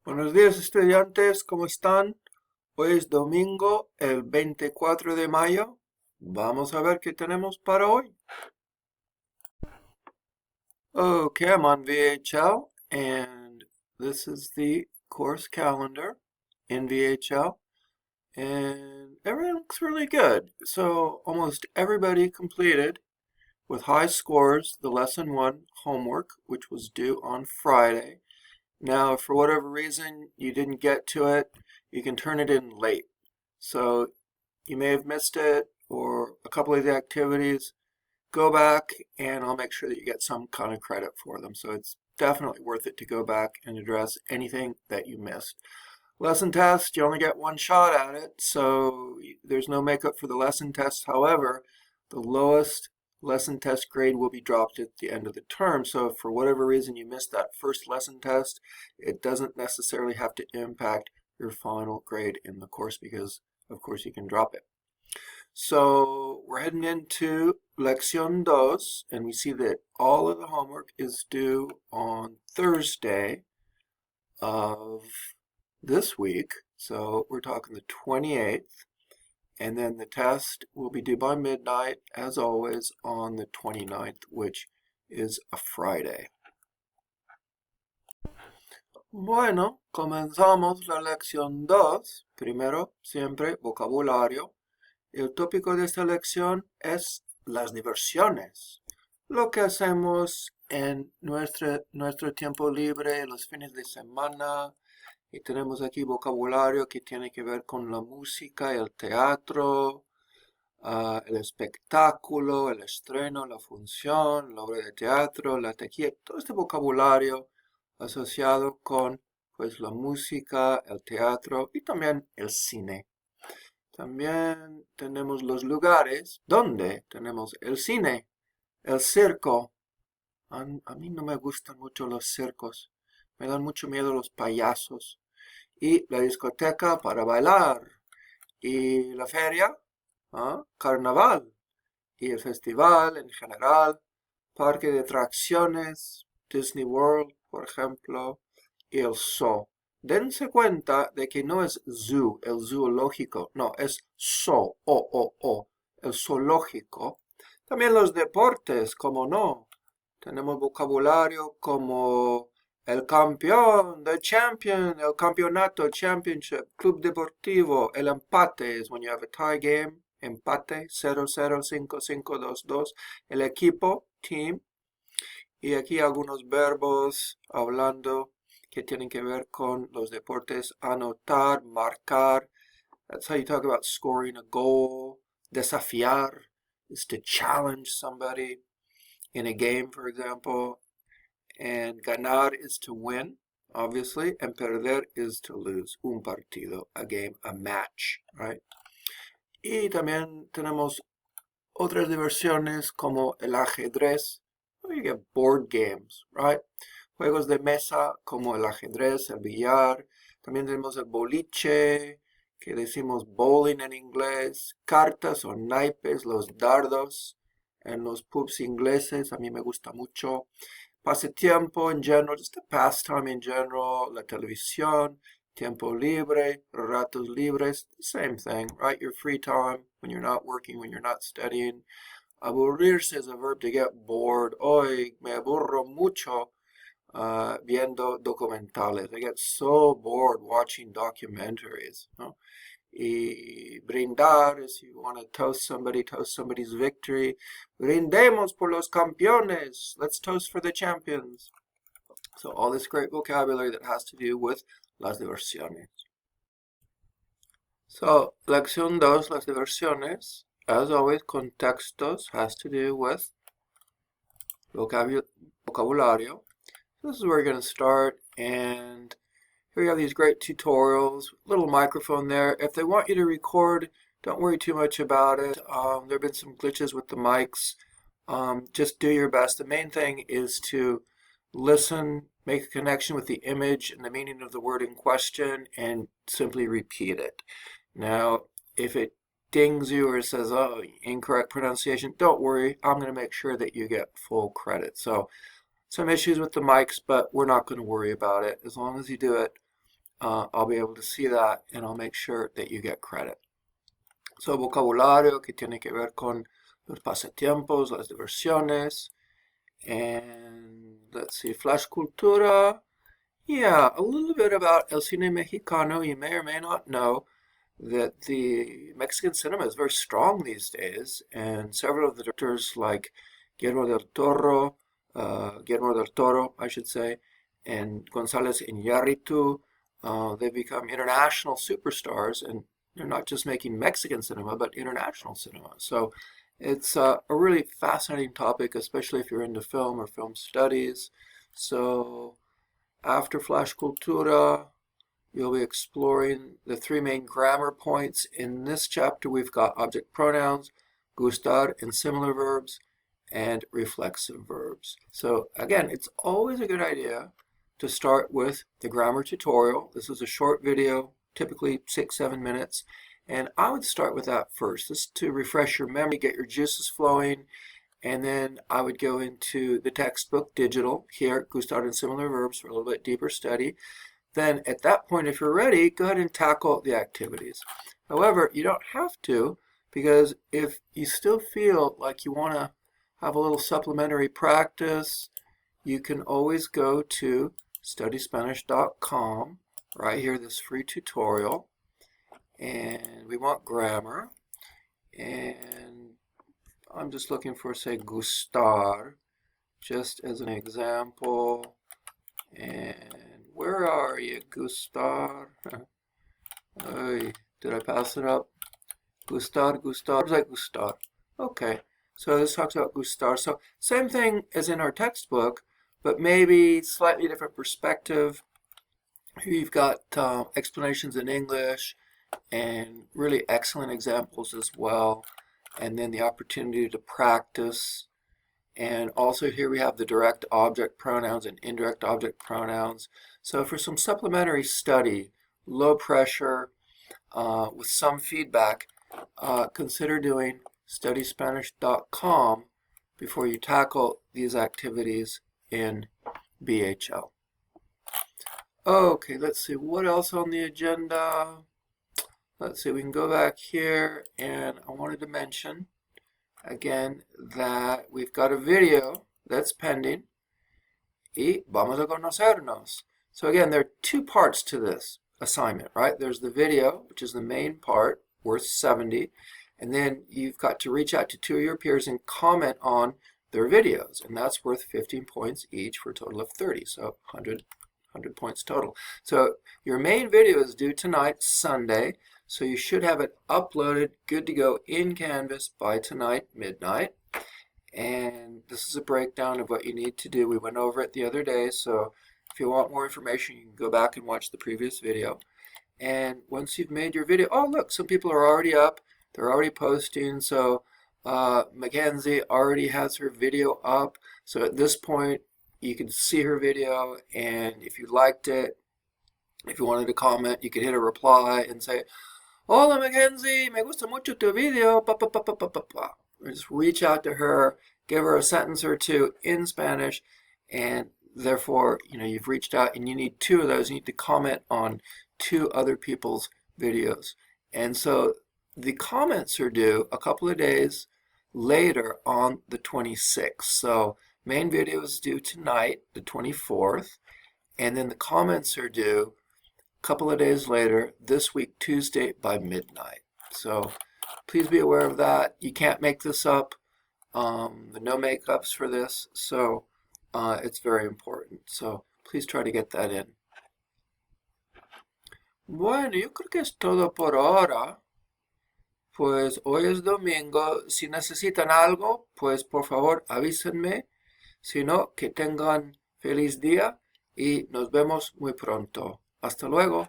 Buenos días, estudiantes, ¿cómo están? Hoy es domingo, el 24 de mayo. Vamos a ver qué tenemos para hoy. Okay, I'm on VHL, and this is the course calendar in VHL, and everything looks really good. So almost everybody completed with high scores the lesson 1 homework, which was due on Friday. Now, if for whatever reason you didn't get to it, you can turn it in late. So you may have missed it or a couple of the activities. Go back and I'll make sure that you get some kind of credit for them. So it's definitely worth it to go back and address anything that you missed. Lesson test, you only get one shot at it, so there's no makeup for the lesson test. However, the lowest lesson test grade will be dropped at the end of the term. So if for whatever reason you missed that first lesson test, it doesn't necessarily have to impact your final grade in the course because, of course, you can drop it. So we're heading into Lección 2, and we see that all of the homework is due on Thursday of this week. So we're talking the 28th. And then the test will be due by midnight, as always, on the 29th, which is a Friday. Bueno, comenzamos la lección 2. Primero, siempre, vocabulario. El tópico de esta lección es las diversiones. Lo que hacemos en nuestro tiempo libre, los fines de semana. Y tenemos aquí vocabulario que tiene que ver con la música, el teatro, el espectáculo, el estreno, la función, la obra de teatro, la taquilla, todo este vocabulario asociado con pues la música, el teatro y también el cine. También tenemos los lugares donde tenemos el cine, el circo. A mí no me gustan mucho los circos, me dan mucho miedo los payasos. Y la discoteca para bailar. Y la feria, carnaval. Y el festival en general, parque de atracciones, Disney World, por ejemplo, y el zoo. Dense cuenta de que no es zoo, el zoológico, no, es zoo, o, el zoológico. También los deportes, como no. Tenemos vocabulario como el campeón, the champion, el campeonato, championship, club deportivo, el empate is when you have a tie game, empate, 0-0, 5-5, 2-2, el equipo, team, y aquí algunos verbos hablando que tienen que ver con los deportes, anotar, marcar, that's how you talk about scoring a goal, desafiar is to challenge somebody in a game, for example. And ganar is to win, obviously, and perder is to lose. Un partido, a game, a match, right? Y también tenemos otras diversiones como el ajedrez. You get board games, right? Juegos de mesa como el ajedrez, el billar. También tenemos el boliche, que decimos bowling en inglés. Cartas o naipes, los dardos en los pubs ingleses. A mí me gusta mucho. Pasatiempo in general, just a pastime in general, la televisión, tiempo libre, ratos libres, the same thing, right? Your free time, when you're not working, when you're not studying. Aburrirse is a verb to get bored. Hoy me aburro mucho viendo documentales. I get so bored watching documentaries, ¿no? Y brindar is you want to toast somebody's victory. Brindemos por los campeones. Let's toast for the champions. So all this great vocabulary that has to do with las diversiones. So, lección 2, las diversiones. As always, contextos has to do with vocabulario. This is where we're going to start, and here we have these great tutorials, little microphone there. If they want you to record, don't worry too much about it. There have been some glitches with the mics. Just do your best. The main thing is to listen, make a connection with the image and the meaning of the word in question, and simply repeat it. Now, if it dings you or says, oh, incorrect pronunciation, don't worry. I'm going to make sure that you get full credit. So, some issues with the mics, but we're not going to worry about it. As long as you do it, I'll be able to see that and I'll make sure that you get credit. So, vocabulario que tiene que ver con los pasatiempos, las diversiones, and let's see, flash cultura. Yeah, a little bit about el cine mexicano. You may or may not know that the Mexican cinema is very strong these days, and several of the directors like Guillermo del Toro, I should say, and González Iñárritu, they've become international superstars, and they're not just making Mexican cinema, but international cinema. So it's a really fascinating topic, especially if you're into film or film studies. So after Flash Cultura, you'll be exploring the three main grammar points. In this chapter, we've got object pronouns, gustar and similar verbs, and reflexive verbs. So again, it's always a good idea to start with the grammar tutorial. This is a short video, typically 6-7 minutes, and I would start with that first. This is to refresh your memory, get your juices flowing, and then I would go into the textbook digital here, gustar and similar verbs, for a little bit deeper study. Then at that point, if you're ready, go ahead and tackle the activities. However, you don't have to, because if you still feel like you want to have a little supplementary practice, you can always go to studyspanish.com, right here, this free tutorial, and we want grammar, and I'm just looking for, say, gustar, just as an example, and where are you, gustar? Did I pass it up? Gustar. Where's that gustar? Okay, so this talks about gustar. So same thing as in our textbook, but maybe slightly different perspective. Here you've got explanations in English and really excellent examples as well. And then the opportunity to practice. And also here we have the direct object pronouns and indirect object pronouns. So for some supplementary study, low pressure, with some feedback, consider doing studyspanish.com before you tackle these activities in BHL. Okay, let's see, what else on the agenda? Let's see, we can go back here, and I wanted to mention again that we've got a video that's pending. Y vamos a conocernos. So again, there are two parts to this assignment, right? There's the video, which is the main part, worth 70, and then you've got to reach out to two of your peers and comment on their videos, and that's worth 15 points each for a total of 30, so 100 points total. So your main video is due tonight, Sunday, so you should have it uploaded, good to go in Canvas by tonight, midnight. And this is a breakdown of what you need to do. We went over it the other day, so if you want more information, you can go back and watch the previous video. And once you've made your video, oh look, some people are already up, they're already posting. So Mackenzie already has her video up. So at this point, you can see her video, and if you liked it, if you wanted to comment, you could hit a reply and say, Hola Mackenzie, me gusta mucho tu video, pa pa pa pa pa pa pa. Or just reach out to her, give her a sentence or two in Spanish, and therefore, you've reached out, and you need two of those. You need to comment on two other people's videos. And so the comments are due a couple of days later on the 26th. So main video is due tonight, the 24th, and then the comments are due a couple of days later, this week, Tuesday, by midnight. So please be aware of that. You can't make this up. The no makeups for this, so it's very important. So please try to get that in. Bueno, yo creo que es todo por ahora. Pues hoy es domingo. Si necesitan algo, pues por favor avísenme. Si no, que tengan feliz día y nos vemos muy pronto. Hasta luego.